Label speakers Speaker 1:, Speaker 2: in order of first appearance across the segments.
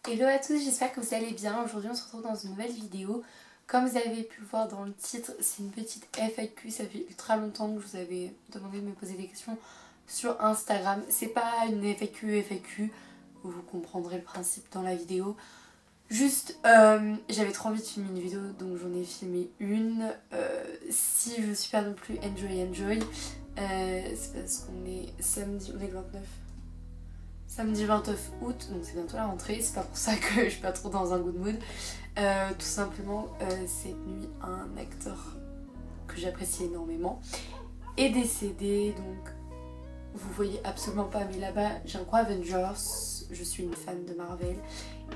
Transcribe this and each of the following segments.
Speaker 1: Hello à tous, j'espère que vous allez bien. Aujourd'hui on se retrouve dans une nouvelle vidéo. Comme vous avez pu le voir dans le titre, c'est une petite FAQ. Ça fait ultra longtemps que je vous avais demandé de me poser des questions sur Instagram. C'est pas une FAQ, vous comprendrez le principe dans la vidéo. Juste, j'avais trop envie de filmer une vidéo, donc j'en ai filmé une. Si je suis pas non plus enjoy, c'est parce qu'on est samedi, on est le 29. Samedi 29 août, donc c'est bientôt la rentrée, c'est pas pour ça que je suis pas trop dans un good mood. Tout simplement, cette nuit, un acteur que j'apprécie énormément est décédé, donc vous voyez absolument pas, mais là-bas j'ai un gros Avengers, je suis une fan de Marvel,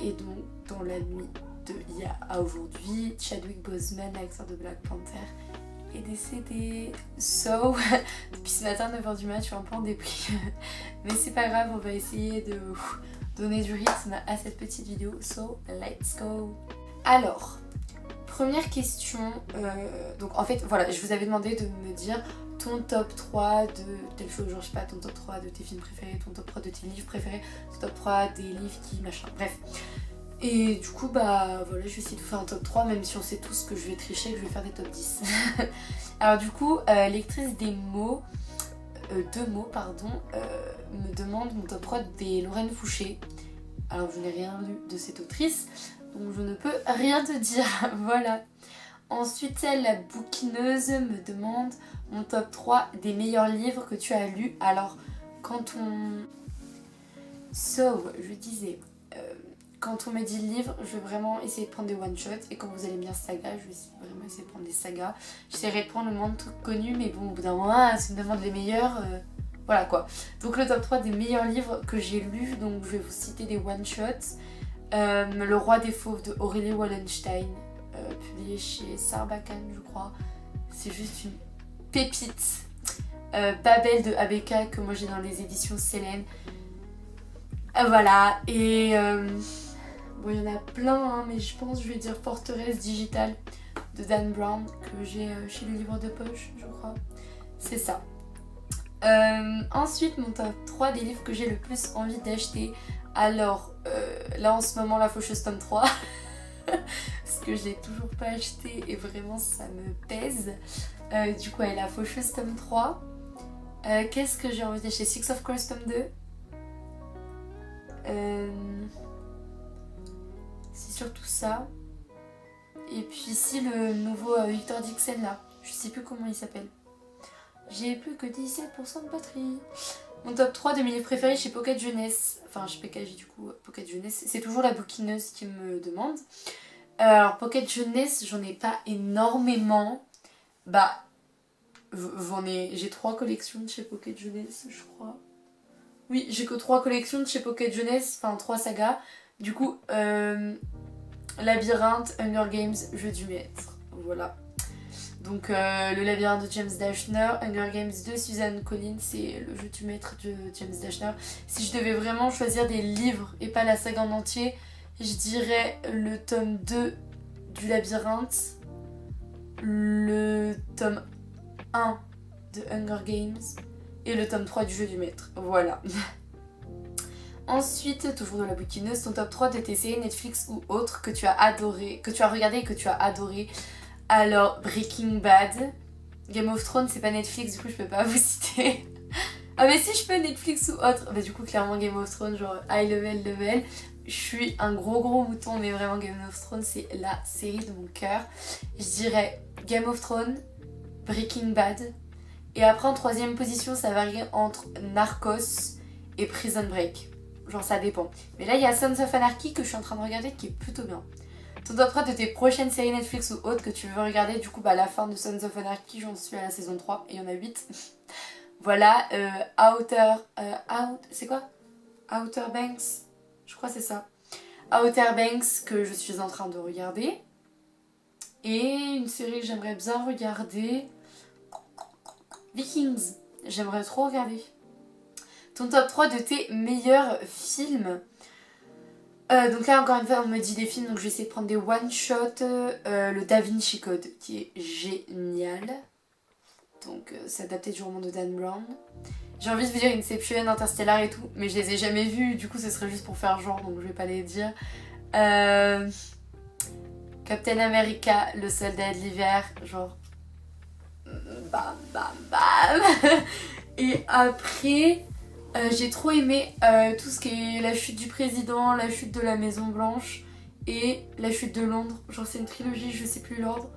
Speaker 1: et donc dans la nuit de hier à aujourd'hui, Chadwick Boseman, l'acteur de Black Panther, est décédé. So, depuis ce matin 9h du mat, je suis un peu en dépris. Mais c'est pas grave, on va essayer de donner du rythme à cette petite vidéo. So, let's go. Alors, première question. Donc en fait, voilà, je vous avais demandé de me dire ton top 3 de telle chose, genre je sais pas, ton top 3 de tes films préférés, ton top 3 de tes livres préférés, ton top 3 des livres qui machin, bref. Et du coup, bah voilà, je vais essayer de vous faire un top 3, même si on sait tous que je vais tricher, que je vais faire des top 10. Alors du coup, lectrice des mots, deux mots, pardon, me demande mon top 3 des Lorraine Fouché. Alors je n'ai rien lu de cette autrice, donc je ne peux rien te dire, voilà. Ensuite, elle, la bouquineuse, me demande mon top 3 des meilleurs livres que tu as lus. Alors, quand on... So, je disais... Quand on me dit livre, je vais vraiment essayer de prendre des one-shots. Et quand vous allez me dire saga, je vais vraiment essayer de prendre des sagas. J'essaierai de prendre le moins de trucs connus, mais bon, au bout d'un moment, si on me demande les meilleurs, voilà quoi. Donc le top 3 des meilleurs livres que j'ai lus, donc je vais vous citer des one-shots. Le Roi des Fauves de Aurélie Wallenstein, publié chez Sarbacane, je crois. C'est juste une pépite. Babel de ABK, que moi j'ai dans les éditions Célène. Voilà, et... bon, il y en a plein, hein, mais je pense que je vais dire Forteresse Digitale de Dan Brown, que j'ai chez le livre de poche, je crois. C'est ça. Ensuite, mon top 3 des livres que j'ai le plus envie d'acheter. Alors, là en ce moment, La Faucheuse tome 3. Parce que je l'ai toujours pas acheté et vraiment ça me pèse. Du coup, La Faucheuse tome 3. Qu'est-ce que j'ai envie d'acheter? Six of Crows tome 2. C'est surtout ça. Et puis ici le nouveau Victor Dixon là. Je sais plus comment il s'appelle. J'ai plus que 17% de batterie. Mon top 3 de mes livres préférés chez Pocket Jeunesse. Enfin chez PKJ du coup, Pocket Jeunesse. C'est toujours la bouquineuse qui me demande. Alors Pocket Jeunesse, j'en ai pas énormément. Bah, j'ai 3 collections de chez Pocket Jeunesse, je crois. Oui, j'ai que 3 collections de chez Pocket Jeunesse, enfin 3 sagas. Du coup, Labyrinthe, Hunger Games, Jeu du maître. Voilà. Donc le Labyrinthe de James Dashner, Hunger Games de Suzanne Collins et le Jeu du maître de James Dashner. Si je devais vraiment choisir des livres et pas la saga en entier, je dirais le tome 2 du Labyrinthe, le tome 1 de Hunger Games et le tome 3 du Jeu du maître. Voilà. Ensuite, toujours de la bouquineuse, ton top 3 de tes séries Netflix ou autres que tu as adoré, que tu as regardé et que tu as adoré. Alors, Breaking Bad, Game of Thrones, c'est pas Netflix, du coup je peux pas vous citer. Ah mais si je peux Netflix ou autre, bah du coup clairement Game of Thrones, genre high level. Je suis un gros mouton, mais vraiment Game of Thrones c'est la série de mon cœur. Je dirais Game of Thrones, Breaking Bad, et après en troisième position ça varie entre Narcos et Prison Break. Genre ça dépend. Mais là il y a Sons of Anarchy que je suis en train de regarder qui est plutôt bien. Ton top 3 de tes prochaines séries Netflix ou autres que tu veux regarder, du coup bah la fin de Sons of Anarchy, j'en suis à la saison 3 et il y en a 8. Voilà, c'est quoi Outer Banks, je crois que c'est ça. Outer Banks que je suis en train de regarder. Et une série que j'aimerais bien regarder, Vikings, j'aimerais trop regarder. Ton top 3 de tes meilleurs films. Donc là encore une fois on me dit des films, donc je vais essayer de prendre des one-shots. Le Da Vinci Code qui est génial. Donc c'est adapté du roman de Dan Brown. J'ai envie de vous dire Inception, Interstellar et tout, mais je les ai jamais vus, du coup ce serait juste pour faire genre, donc je vais pas les dire. Captain America, le soldat de l'hiver, genre... Bam bam bam. Et après, j'ai trop aimé tout ce qui est la chute du président, la chute de la Maison Blanche et la chute de Londres. Genre c'est une trilogie, je sais plus l'ordre.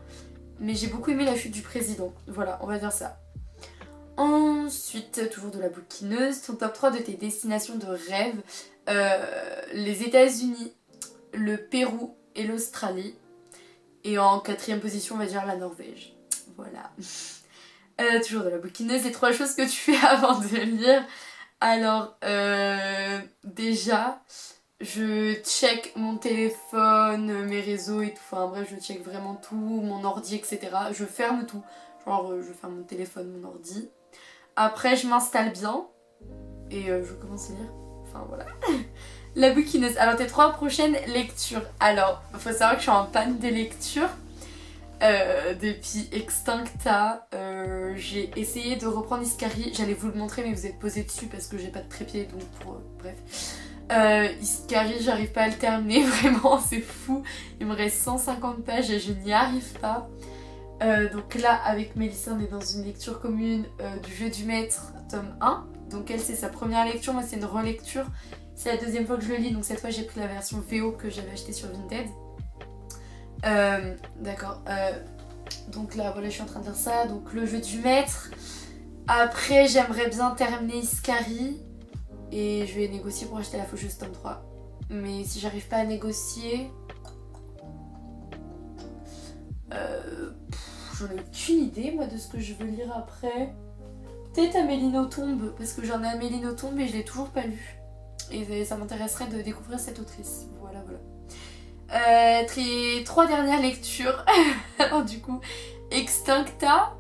Speaker 1: Mais j'ai beaucoup aimé la chute du président. Voilà, on va dire ça. Ensuite, toujours de la bouquineuse, ton top 3 de tes destinations de rêve. Les États-Unis, le Pérou et l'Australie. Et en 4ème position, on va dire la Norvège. Voilà. Toujours de la bouquineuse, les 3 choses que tu fais avant de lire. Alors, déjà, je check mon téléphone, mes réseaux et tout. Enfin bref, je check vraiment tout, mon ordi, etc. Je ferme tout. Genre, je ferme mon téléphone, mon ordi. Après, je m'installe bien. Et je commence à lire. Enfin, voilà. La bouquineuse. Alors, tes 3 prochaines lectures. Alors, il faut savoir que je suis en panne de lecture. Depuis Extincta, j'ai essayé de reprendre Iscari. J'allais vous le montrer, mais vous êtes posé dessus parce que j'ai pas de trépied, donc bref. Iscari, j'arrive pas à le terminer, vraiment, c'est fou. Il me reste 150 pages et je n'y arrive pas. Donc là, avec Mélissa, on est dans une lecture commune du Jeu du Maître, tome 1. Donc elle, c'est sa première lecture, moi c'est une relecture. C'est la 2e fois que je le lis, donc cette fois j'ai pris la version VO que j'avais achetée sur Vinted. D'accord. Donc là, voilà, je suis en train de dire ça. Donc le Jeu du Maître. Après, j'aimerais bien terminer Iscari. Et je vais négocier pour acheter la Faucheuse tome 3. Mais si j'arrive pas à négocier... j'en ai aucune idée, moi, de ce que je veux lire après. Peut-être Amélie Nothomb, parce que j'en ai Amélie Nothomb, mais je l'ai toujours pas lu. Et ça m'intéresserait de découvrir cette autrice. Voilà, voilà. 3 dernières lectures. Alors du coup, Extincta.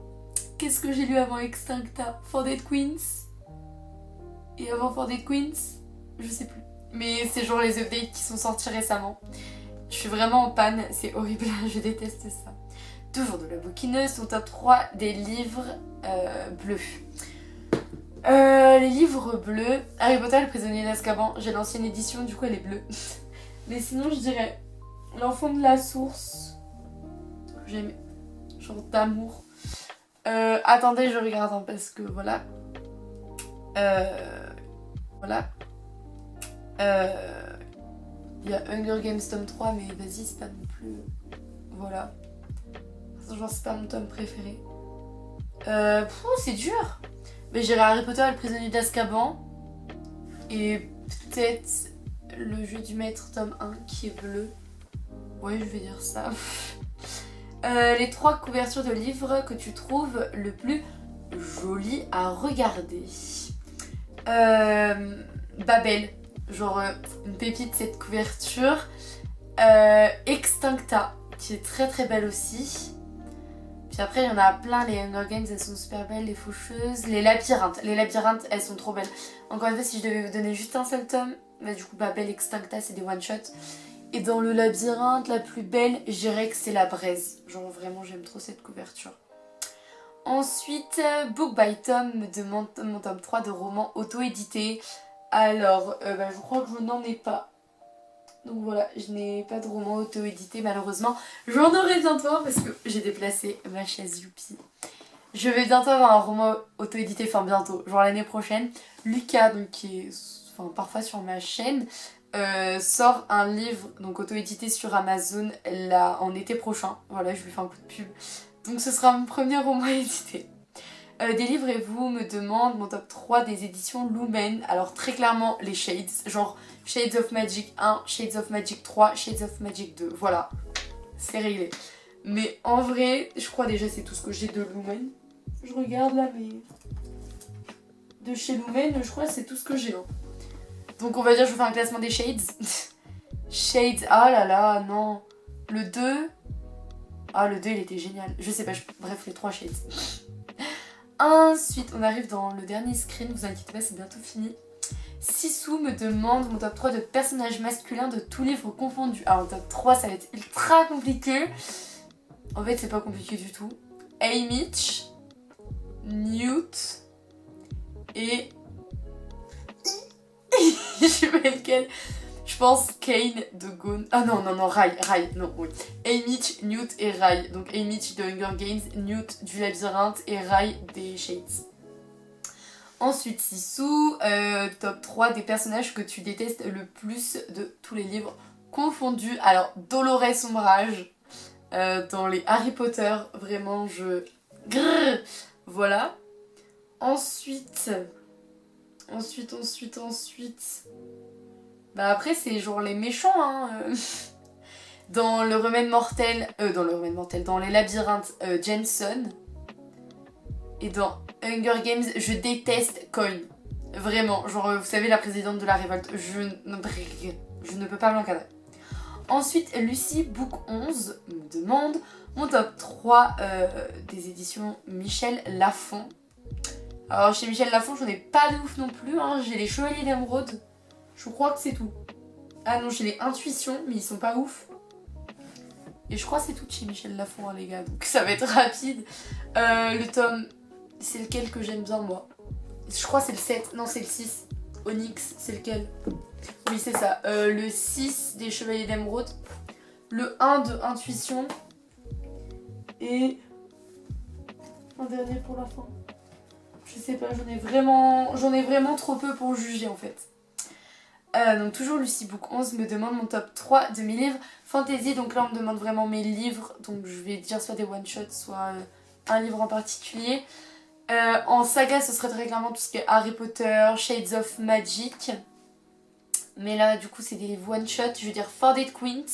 Speaker 1: Qu'est-ce que j'ai lu avant Extincta? For Dead Queens. Et avant For Dead Queens, je sais plus. Mais c'est genre les updates qui sont sortis récemment. Je suis vraiment en panne, c'est horrible, je déteste ça. Toujours de la bouquineuse, ton top 3 des livres bleus. Les livres bleus, Harry Potter, le prisonnier d'Azkaban, j'ai l'ancienne édition, du coup elle est bleue. Mais sinon je dirais L'enfant de la source, j'aime, genre d'amour. Attendez, je regarde hein, parce que voilà. Voilà. Il y a Hunger Games tome 3, mais vas-y, c'est pas non plus... Voilà. Genre, c'est pas mon tome préféré. C'est dur. Mais j'irai Harry Potter et le prisonnier d'Azkaban. Et peut-être le Jeu du Maître tome 1 qui est bleu. Ouais, je vais dire ça. Les 3 couvertures de livres que tu trouves le plus jolies à regarder. Babel. Genre une pépite cette couverture. Extincta, qui est très très belle aussi. Puis après il y en a plein, les Hunger Games elles sont super belles, les Faucheuses, les labyrinthes elles sont trop belles. Encore une fois, si je devais vous donner juste un seul tome, bah du coup Babel, Extincta c'est des one shot. Et dans le labyrinthe, la plus belle, je dirais que c'est la braise. Genre vraiment j'aime trop cette couverture. Ensuite, Book by Tom me demande mon tome 3 de romans auto-édités. Alors, je crois que je n'en ai pas. Donc voilà, je n'ai pas de roman auto-édité malheureusement. J'en aurai bientôt un parce que j'ai déplacé ma chaise youpi. Je vais bientôt avoir un roman auto-édité, enfin bientôt, genre l'année prochaine. Lucas, donc qui est parfois sur ma chaîne, sort un livre donc auto-édité sur Amazon là, en été prochain. Voilà, je lui fais un coup de pub. Donc ce sera mon premier roman édité. Délivrez-vous me demande mon top 3 des éditions Lumen. Alors très clairement les Shades, genre Shades of Magic 1, Shades of Magic 3, Shades of Magic 2, voilà, c'est réglé. Mais en vrai, je crois déjà c'est tout ce que j'ai de Lumen. Je regarde là mais... De chez Lumen, je crois que c'est tout ce que j'ai. Hein. Donc on va dire je vous fais un classement des Shades. Shades, ah là là, non. Le 2... Ah le 2 il était génial. Je sais pas, bref les 3 Shades. Ensuite, on arrive dans le dernier screen, vous inquiétez pas, c'est bientôt fini. Sissou me demande mon top 3 de personnages masculins de tous livres confondus. Alors, top 3, ça va être ultra compliqué. En fait, c'est pas compliqué du tout. Haymitch, Newt Et... je sais pas lequel. Je pense Kane de Gone. Ah non, Rai, non, oui. Haymitch, Newt et Rai. Donc Haymitch de Hunger Games, Newt du Labyrinthe et Rai des Shades. Ensuite, Sissou, top 3 des personnages que tu détestes le plus de tous les livres confondus. Alors, Dolores Ombrage, dans les Harry Potter, vraiment, grrr, voilà. Ensuite... Bah après, c'est genre les méchants, hein. Dans le Remède Mortel, dans les Labyrinthes, Jensen. Et dans Hunger Games, je déteste Coin. Vraiment, genre, vous savez, la présidente de la révolte. Je ne peux pas l'encadrer. Ensuite, Lucie Book 11 me demande mon top 3 des éditions Michel Lafon. Alors, chez Michel Lafon, j'en ai pas de ouf non plus. Hein. J'ai les Chevaliers d'Émeraude. Je crois que c'est tout. Ah non, j'ai les Intuitions, mais ils sont pas ouf. Et je crois que c'est tout chez Michel Lafon, hein, les gars. Donc ça va être rapide. Le tome, c'est lequel que j'aime bien, moi? Je crois que c'est le 7. Non, c'est le 6. Onyx, c'est lequel? Oui, c'est ça. Le 6 des Chevaliers d'Émeraude. Le 1 de Intuition. Et... un dernier pour la fin. Je sais pas, j'en ai vraiment trop peu pour juger, en fait. Donc toujours Lucie Book 11 me demande mon top 3 de mes livres fantasy. Donc là on me demande vraiment mes livres. Donc je vais dire soit des one-shots, soit un livre en particulier. En saga ce serait très clairement tout ce qui est Harry Potter, Shades of Magic. Mais là du coup c'est des one-shots. Je veux dire For Dead Queens,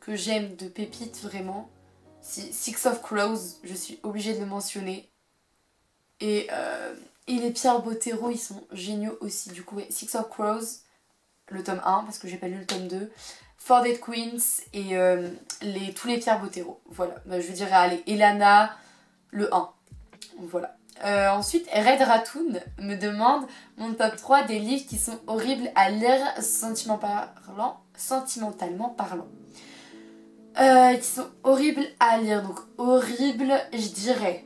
Speaker 1: que j'aime de pépite vraiment. Six of Crows, je suis obligée de le mentionner. Et les Pierre Bottero, ils sont géniaux aussi. Du coup ouais, Six of Crows, le tome 1 parce que j'ai pas lu le tome 2, For Dead Queens et tous les Pierre Bottero. Voilà, bah, je dirais allez, Elana, le 1. Voilà. Ensuite, Red Ratoon me demande mon top 3 des livres qui sont horribles à lire sentimentalement parlant. Qui sont horribles à lire. Donc horrible, je dirais...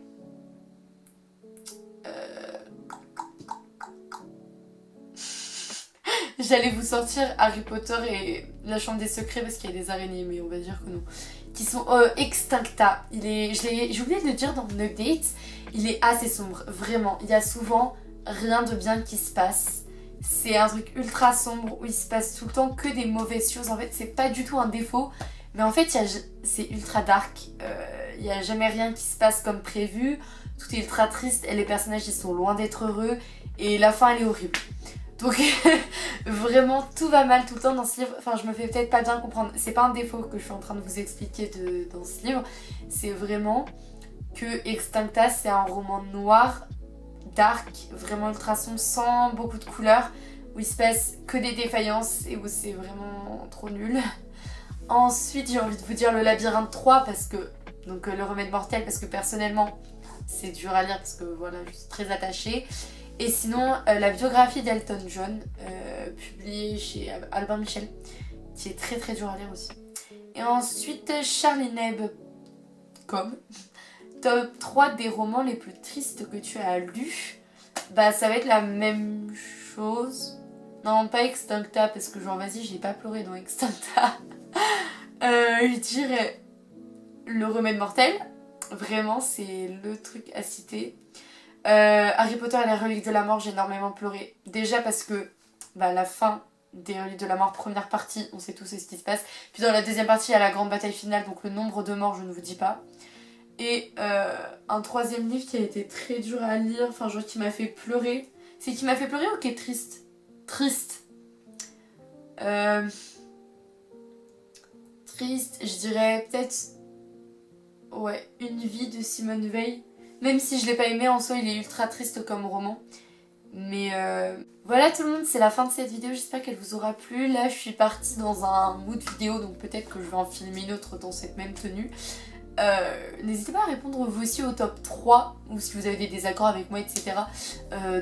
Speaker 1: J'allais vous sortir Harry Potter et la Chambre des Secrets parce qu'il y a des araignées, mais on va dire que non. Qui sont Extincta. J'ai oublié de le dire dans mon update, il est assez sombre, vraiment. Il y a souvent rien de bien qui se passe. C'est un truc ultra sombre où il se passe tout le temps que des mauvaises choses. En fait, c'est pas du tout un défaut, mais en fait, c'est ultra dark. Il n'y a jamais rien qui se passe comme prévu. Tout est ultra triste et les personnages ils sont loin d'être heureux. Et la fin elle est horrible. Donc vraiment tout va mal tout le temps dans ce livre. Enfin je me fais peut-être pas bien comprendre. C'est pas un défaut que je suis en train de vous expliquer dans ce livre. C'est vraiment que Extincta c'est un roman noir, dark, vraiment ultra sombre, sans beaucoup de couleurs. Où il se passe que des défaillances et où c'est vraiment trop nul. Ensuite j'ai envie de vous dire le Labyrinthe 3 parce que... Donc le Remède Mortel parce que personnellement c'est dur à lire parce que voilà je suis très attachée. Et sinon, la biographie d'Elton John, publiée chez Albin Michel, qui est très très dur à lire aussi. Et ensuite, Charlie Neb, comme top 3 des romans les plus tristes que tu as lus. Bah ça va être la même chose. Non, pas Extincta, parce que genre vas-y, j'ai pas pleuré dans Extincta. Je dirais Le Remède Mortel. Vraiment, c'est le truc à citer. Harry Potter et les Reliques de la Mort, j'ai énormément pleuré. Déjà parce que la fin des Reliques de la Mort, première partie, on sait tous ce qui se passe. Puis dans la deuxième partie, il y a la grande bataille finale, donc le nombre de morts, je ne vous dis pas. Et un troisième livre qui a été très dur à lire, enfin genre qui m'a fait pleurer. C'est qui m'a fait pleurer ou qui est triste? Triste. Triste, je dirais peut-être... Ouais, Une vie de Simone Veil. Même si je l'ai pas aimé, en soi il est ultra triste comme roman. Mais voilà tout le monde, c'est la fin de cette vidéo, j'espère qu'elle vous aura plu. Là je suis partie dans un mood vidéo, donc peut-être que je vais en filmer une autre dans cette même tenue. N'hésitez pas à répondre vous aussi au top 3, ou si vous avez des désaccords avec moi, etc.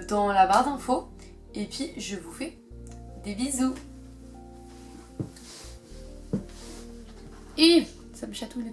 Speaker 1: Dans la barre d'infos. Et puis je vous fais des bisous. Et ça me chatouille le...